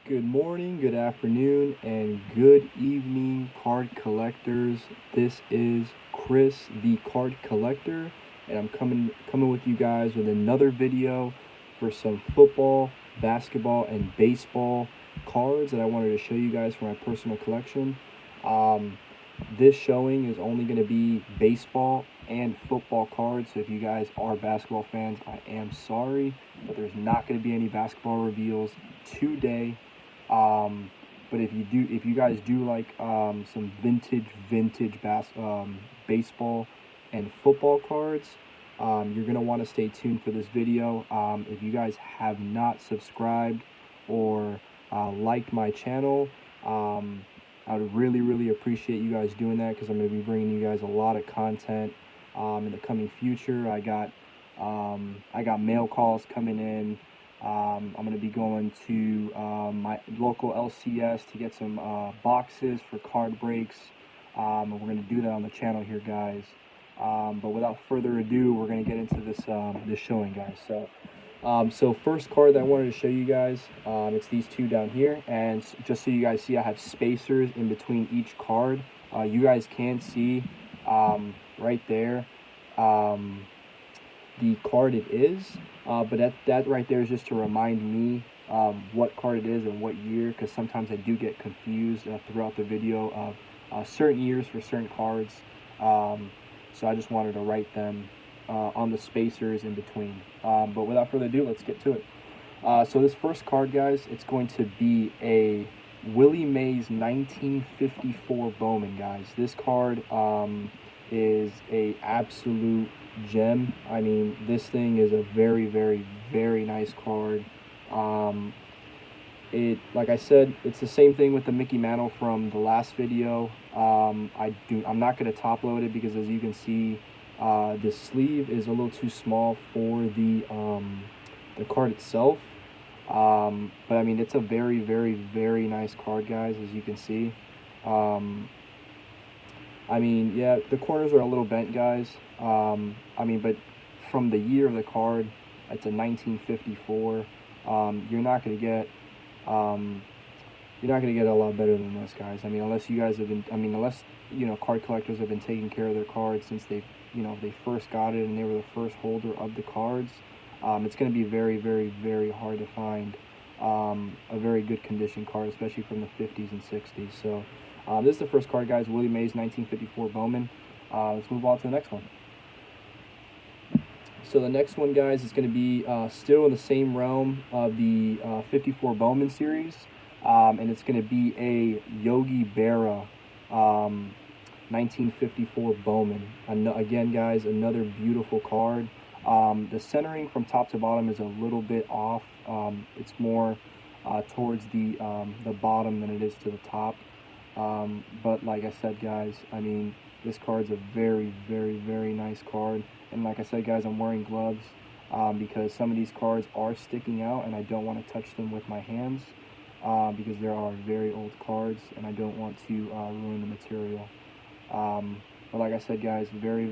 Good morning, good afternoon, and good evening, card collectors. This is Chris, the card collector, and I'm coming with you guys with another video for some football, basketball, and baseball cards that I wanted to show you guys for my personal collection. This showing is only going to be baseball and football cards, so if you guys are basketball fans, I am sorry, but there's not going to be any basketball reveals today. But if you guys do like some vintage baseball and football cards, you're gonna want to stay tuned for this video. If you guys have not subscribed or liked my channel, I would really appreciate you guys doing that, because I'm going to be bringing you guys a lot of content in the coming future. I got mail calls coming in. I'm going to be going to my local LCS to get some boxes for card breaks, and we're going to do that on the channel here, guys. But without further ado, we're going to get into this showing, guys. So first card that I wanted to show you guys, it's these two down here, and just so you guys see, I have spacers in between each card. You guys can see right there the card it is, but that right there is just to remind me what card it is and what year, because sometimes I do get confused throughout the video of certain years for certain cards, so I just wanted to write them on the spacers in between. But without further ado, let's get to it. So this first card, guys, it's going to be a Willie Mays 1954 Bowman, guys. This card is a absolute gem. I mean, this thing is a very nice card. Like I said, it's the same thing with the Mickey Mantle from the last video. I'm not going to top load it because, as you can see, the sleeve is a little too small for the card itself. But I mean, it's a very nice card, guys, as you can see. I mean, yeah, the corners are a little bent, guys. I mean, but from the year of the card, it's a 1954. You're not going to get a lot better than this, guys. I mean, unless you guys have been, unless, card collectors have been taking care of their cards since they first got it and they were the first holder of the cards. It's going to be very hard to find a very good condition card, especially from the 50s and 60s. So this is the first card, guys, Willie Mays 1954 Bowman. Let's move on to the next one. So the next one, guys, is going to be still in the same realm of the 54 Bowman series, and it's going to be a Yogi Berra 1954 Bowman. Again, guys, another beautiful card. The centering from top to bottom is a little bit off. It's more towards the bottom than it is to the top. But like I said, guys, I mean, this card's a very nice card. And like I said, guys, I'm wearing gloves because some of these cards are sticking out, and I don't want to touch them with my hands because there are very old cards, and I don't want to ruin the material. But like I said, guys, very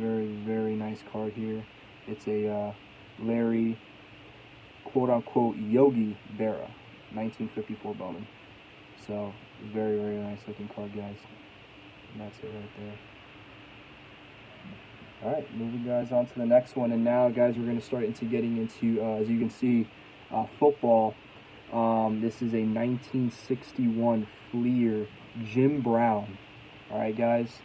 nice card here. It's a Larry, quote-unquote, Yogi Berra 1954 Bowman. So very nice looking card, guys. And that's it right there. Alright, moving, guys, on to the next one. And now, guys, we're going to start getting into, as you can see, football. This is a 1961 Fleer Jim Brown. Alright, guys.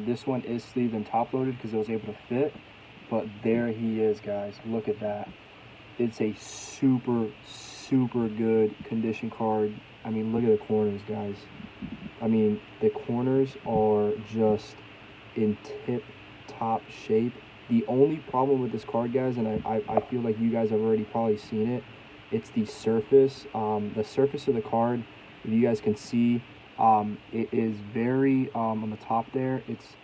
This one is sleeved and top loaded because it was able to fit. But there he is, guys. Look at that. It's a super good condition card. I mean, look at the corners, guys. I mean, the corners are just in tip-top shape. The only problem with this card, guys, and I feel like you guys have already probably seen it, it's the surface. The surface of the card, if you guys can see, it is very, on the top there, it's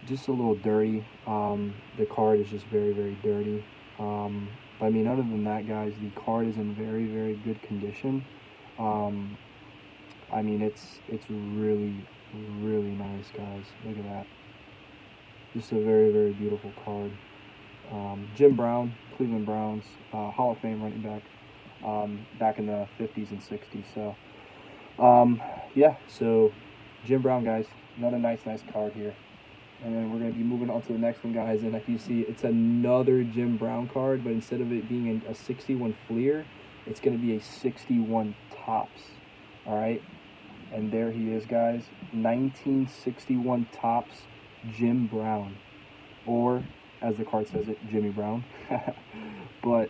just a little dirty. The card is just very dirty. But I mean, other than that, guys, the card is in very good condition. I mean, it's really nice, guys. Look at that. Just a very beautiful card. Jim Brown, Cleveland Browns, Hall of Fame running back, back in the 50s and 60s. So Um, yeah, so Jim Brown, guys, another nice card here. And then we're going to be moving on to the next one, guys. And like you see, it's another Jim Brown card, but instead of it being a 61 Fleer, it's going to be a 61 Topps. All right? And there he is, guys. 1961 Topps Jim Brown. Or, as the card says it, Jimmy Brown. But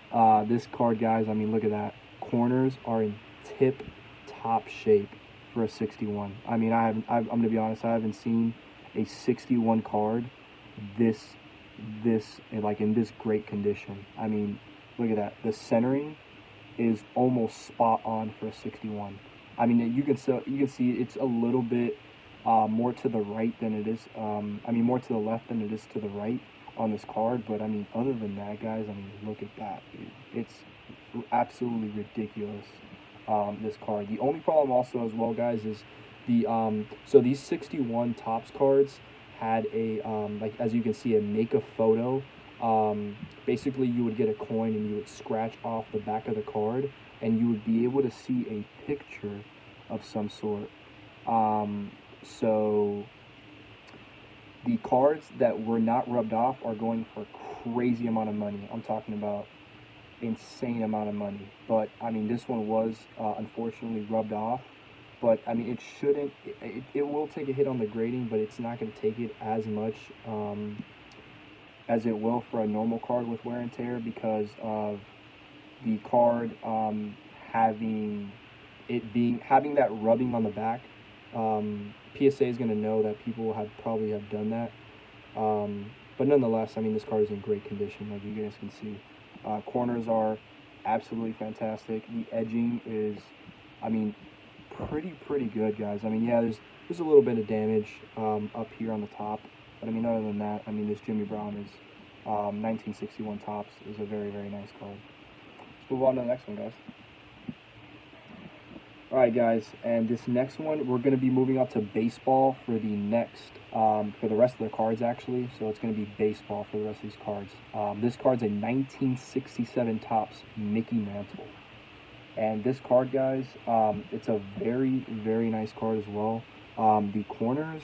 this card, guys, I mean, look at that. Corners are in tip-top shape for a 61. I mean, I'm going to be honest, I haven't seen a 61 card this like in this great condition. I mean, look at that. The centering is almost spot on for a 61. I mean, you can see it's a little bit more to the right than it is. I mean, more to the left than it is to the right on this card. But I mean, other than that, guys, I mean, look at that, dude. It's absolutely ridiculous. This card. The only problem also as well, guys, is the so these 61 Topps cards had a like, as you can see, a make a photo. Basically, you would get a coin and you would scratch off the back of the card, and you would be able to see a picture of some sort. So the cards that were not rubbed off are going for a crazy amount of money. I'm talking about insane amount of money. But I mean, this one was unfortunately rubbed off. But I mean, it shouldn't. It will take a hit on the grading, but it's not going to take it as much as it will for a normal card with wear and tear, because of the card having that rubbing on the back. PSA is going to know that people probably have done that. But nonetheless, I mean, this card is in great condition, like you guys can see. Corners are absolutely fantastic. The edging is, I mean, pretty good, guys. I mean, yeah, there's a little bit of damage up here on the top, but I mean, other than that, I mean, this Jimmy Brown is 1961 Topps is a very nice card. Let's move on to the next one, guys. All right, guys, and this next one, we're going to be moving up to baseball for the next, for the rest of the cards, actually. So it's going to be baseball for the rest of these cards. This card's a 1967 Topps Mickey Mantle. And this card, guys, it's a very nice card as well. The corners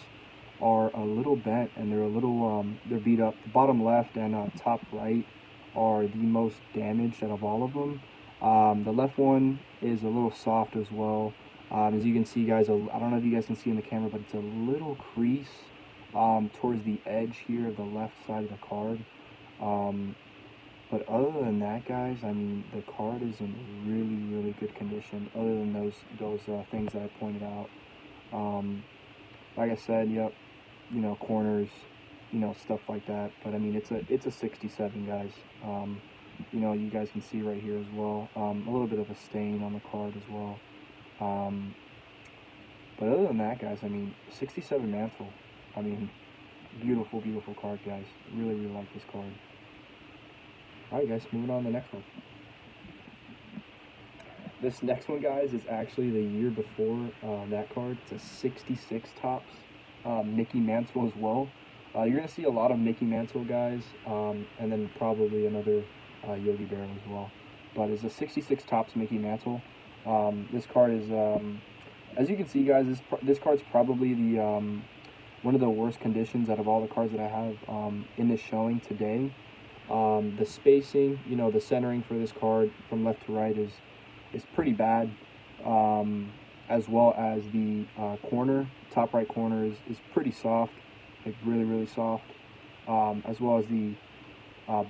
are a little bent, and they're a little, they're beat up. The bottom left and top right are the most damaged out of all of them. The left one is a little soft as well. As you can see, guys, I don't know if you guys can see in the camera, but it's a little crease towards the edge here of the left side of the card. But other than that, guys, I mean, the card is in really good condition, other than those things that I pointed out. Like I said, yep, you know, corners, you know, stuff like that. But I mean, it's a 67, guys. You know, you guys can see right here as well. A little bit of a stain on the card as well. But other than that, guys, I mean, 67 Mantle. I mean, beautiful card, guys. Really like this card. Alright, guys, moving on to the next one. This next one, guys, is actually the year before that card. It's a 66 Topps Mickey Mantle as well. You're going to see a lot of Mickey Mantle, guys, and then probably another Yogi Berra as well. But it's a 66 Topps Mickey Mantle. This card is, as you can see, guys, this card's probably the one of the worst conditions out of all the cards that I have in this showing today. The spacing, you know, the centering for this card from left to right is pretty bad, as well as the top right corner is pretty soft, like really soft, as well as the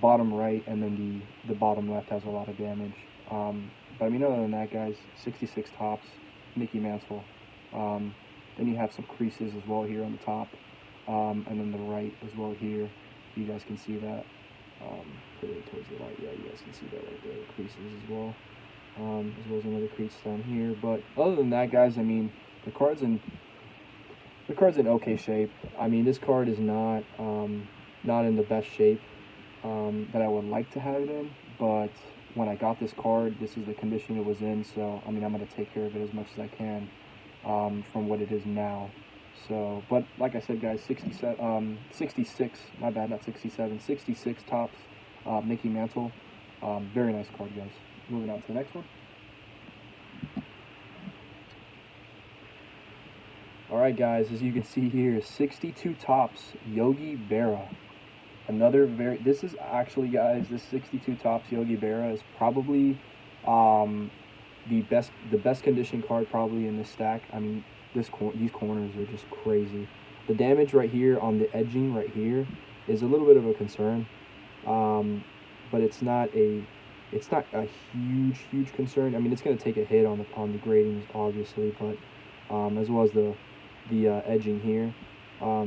bottom right, and then the bottom left has a lot of damage. But I mean, other than that, guys, 66 Topps Mickey Mantle. Then you have some creases as well here on the top, and then the right as well here. You guys can see that. Put it towards the light. Yeah, you guys can see that right there. The creases as well as another crease down here. But other than that, guys, I mean, the card's in okay shape. I mean, this card is not in the best shape that I would like to have it in, but when I got this card, this is the condition it was in. So I mean, I'm gonna take care of it as much as I can from what it is now. So, but like I said, guys, 66, my bad, not 67, 66 Topps Mickey Mantle. Very nice card, guys. Moving on to the next one. All right, guys, as you can see here, 62 Topps Yogi Berra. Another this is actually, guys, this 62 Topps Yogi Berra is probably the best condition card probably in this stack. I mean, these corners are just crazy. The damage right here on the edging right here is a little bit of a concern, but it's not a huge concern. I mean, it's going to take a hit on the gradings, obviously, but as well as the edging here.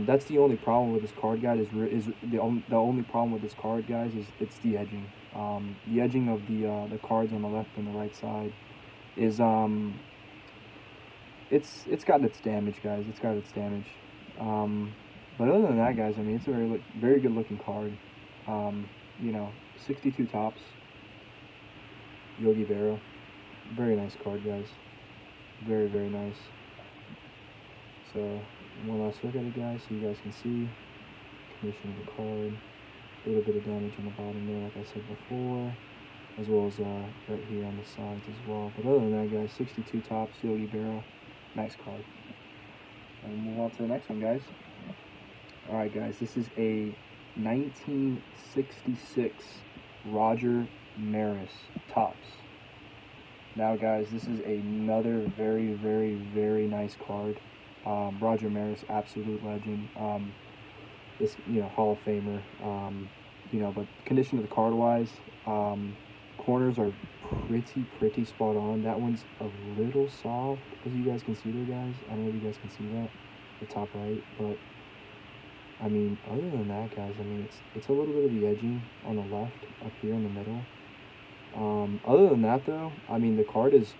That's the only problem with this card, guys. The only problem with this card, guys, is it's the edging. The edging of the cards on the left and the right side is it's got its damage, guys. It's got its damage. But other than that, guys, I mean, it's a very good looking card. You know, 62 Topps Yogi Berra, very nice card, guys. Very nice. So one last look at it, guys, so you guys can see condition of the card. A little bit of damage on the bottom there, like I said before, as well as right here on the sides as well. But other than that, guys, 62 Topps Yogi Berra, nice card. And move on to the next one, guys. All right, guys, this is a 1966 Roger Maris Topps. Now, guys, this is another very nice card. Roger Maris, absolute legend. This, Hall of Famer. But condition of the card wise, corners are pretty spot on. That one's a little soft, as you guys can see there, guys. I don't know if you guys can see that, the top right, but I mean, other than that, guys, I mean, it's a little bit of the edging on the left up here in the middle. Other than that, though, I mean, the card is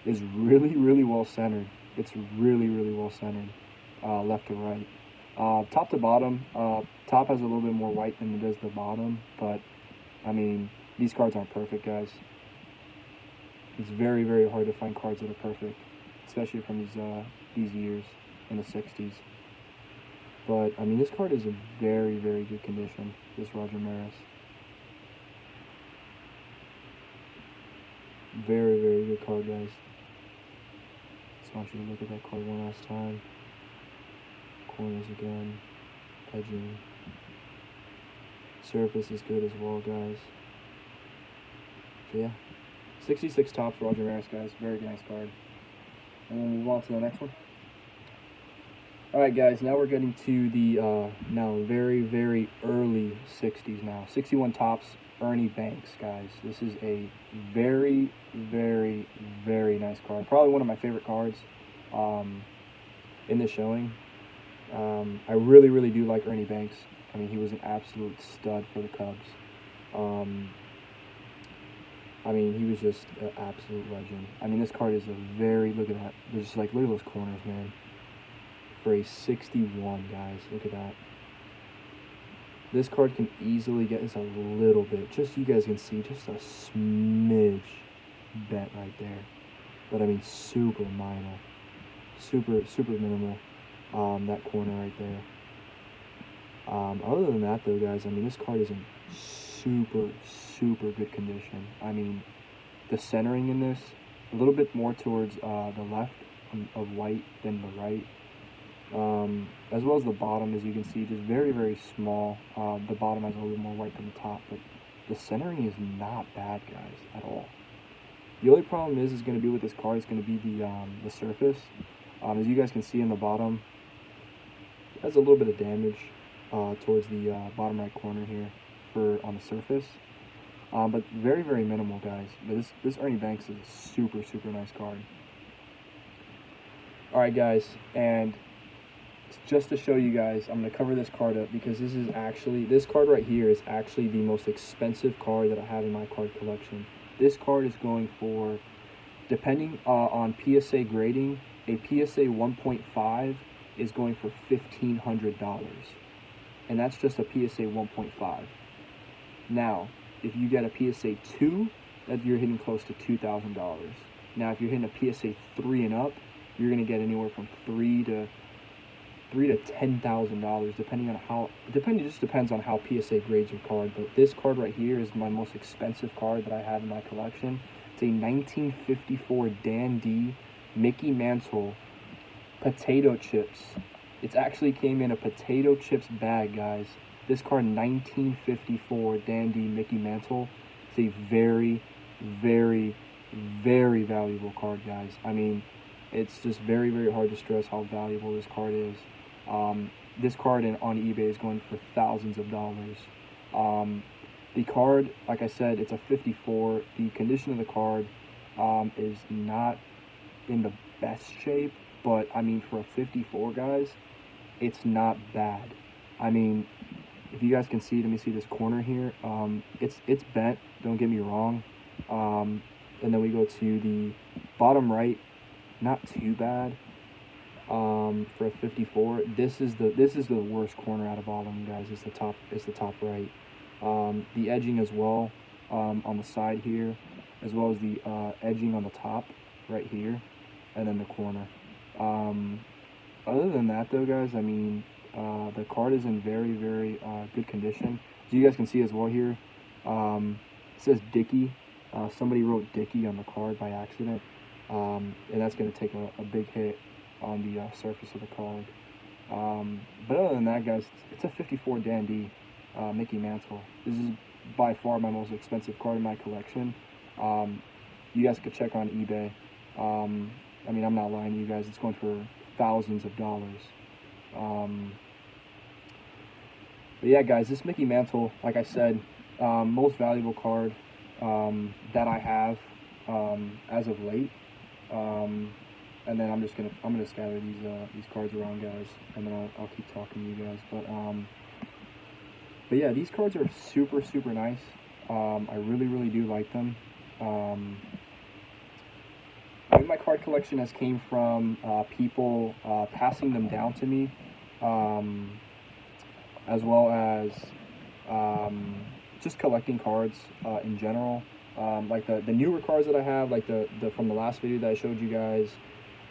really well centered. It's really well centered, left to right. Top to bottom, top has a little bit more white than it does the bottom, but I mean, these cards aren't perfect, guys. It's very hard to find cards that are perfect, especially from these years in the 60s. But I mean, this card is in very good condition, this Roger Maris. Very good card, guys. Just want you to look at that card one last time. Corners again, edging. Surface is good as well, guys. So yeah, 66 Topps Roger Maris, guys. Very nice card. And we'll move on to the next one. Alright, guys, now we're getting to the now very early 60s now. 61 Topps Ernie Banks, guys. This is a very nice card. Probably one of my favorite cards in this showing. I really do like Ernie Banks. I mean, he was an absolute stud for the Cubs. I mean, he was just an absolute legend. I mean, this card is look at that. There's just look at those corners, man. For a 61, guys, look at that. This card can easily get us a little bit, just you guys can see, just a smidge bent right there. But I mean, super minor, super minimal. That corner right there. Other than that, though, guys, I mean, this card is in super good condition. I mean, the centering in this a little bit more towards the left of white than the right. As well as the bottom, as you can see, just very small. The bottom has a little bit more white than the top, but the centering is not bad, guys, at all. The only problem is going to be with this card is going to be the surface. As you guys can see in the bottom, it has a little bit of damage towards the bottom right corner here on the surface. But very minimal, guys. But this Ernie Banks is a super nice card. Alright, guys, and just to show you guys, I'm going to cover this card up because this card right here is actually the most expensive card that I have in my card collection. This card is going for, depending on PSA grading, a PSA 1.5 is going for $1,500. And that's just a PSA 1.5. Now, if you get a PSA 2, that you're hitting close to $2,000. Now, if you're hitting a PSA 3 and up, you're going to get anywhere from $3,000 to $10,000, just depends on how PSA grades your card. But this card right here is my most expensive card that I have in my collection. It's a 1954 Dan D Mickey Mantle potato chips. It actually came in a potato chips bag, guys. This card, 1954 Dandy Mickey Mantle. It's a very, very, very valuable card, guys. I mean, it's just very, very hard to stress how valuable this card is. This card on eBay is going for thousands of dollars. The card, like I said, it's a 54. The condition of the card is not in the best shape, but I mean, for a 54, guys, it's not bad. I mean, if you guys can see, let me see this corner here. It's bent, don't get me wrong. And then we go to the bottom right, not too bad. For a 54, this is the worst corner out of all of them, guys. It's the top right. The edging as well, on the side here, as well as the edging on the top right here, and then the corner. Other than that, though, guys, I mean, the card is in very, very good condition. So you guys can see as well here, it says Dickey. Somebody wrote Dickey on the card by accident, and that's going to take a big hit on the surface of the card. But other than that, guys, it's a 54 Dandy Mickey Mantle. This is by far my most expensive card in my collection. You guys could check on eBay. I mean, I'm not lying to you guys. It's going for thousands of dollars. But yeah, guys, this Mickey Mantle, like I said, most valuable card that I have as of late. And then I'm gonna scatter these cards around, guys, and then I'll keep talking to you guys. But yeah, these cards are super, super nice. I really, really do like them. I mean, my card collection has came from people passing them down to me, as well as just collecting cards in general. Like the newer cards that I have, like the from the last video that I showed you guys.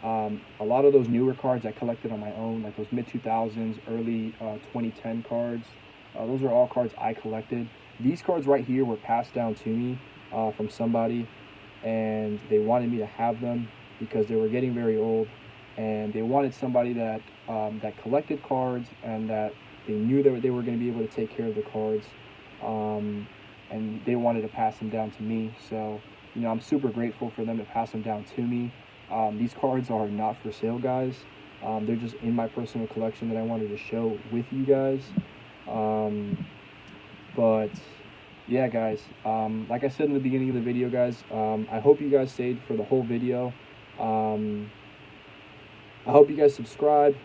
A lot of those newer cards I collected on my own, like those mid-2000s, early 2010 cards. Those are all cards I collected. These cards right here were passed down to me from somebody, and they wanted me to have them because they were getting very old, and they wanted somebody that that collected cards and that they knew that they were going to be able to take care of the cards, and they wanted to pass them down to me. So, you know, I'm super grateful for them to pass them down to me. These cards are not for sale, guys. They're just in my personal collection that I wanted to show with you guys. But yeah, guys, like I said in the beginning of the video, guys, I hope you guys stayed for the whole video. I hope you guys subscribe,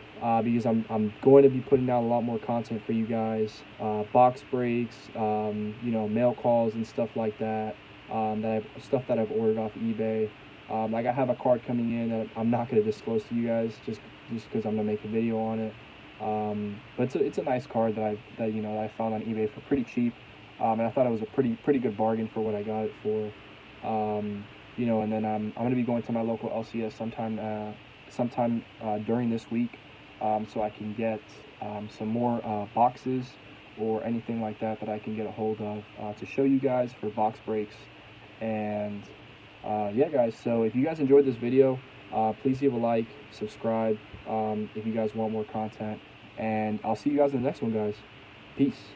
because I'm going to be putting out a lot more content for you guys, box breaks, you know, mail calls and stuff like that, stuff that I've ordered off eBay. Like I have a card coming in that I'm not going to disclose to you guys just because I'm going to make a video on it. But it's a nice card that I found on eBay for pretty cheap, and I thought it was a pretty good bargain for what I got it for. You know, and then I'm going to be going to my local LCS sometime during this week, so I can get some more boxes or anything like that I can get a hold of to show you guys for box breaks. And yeah, guys, so if you guys enjoyed this video, please leave a like, subscribe if you guys want more content, and I'll see you guys in the next one, guys. Peace.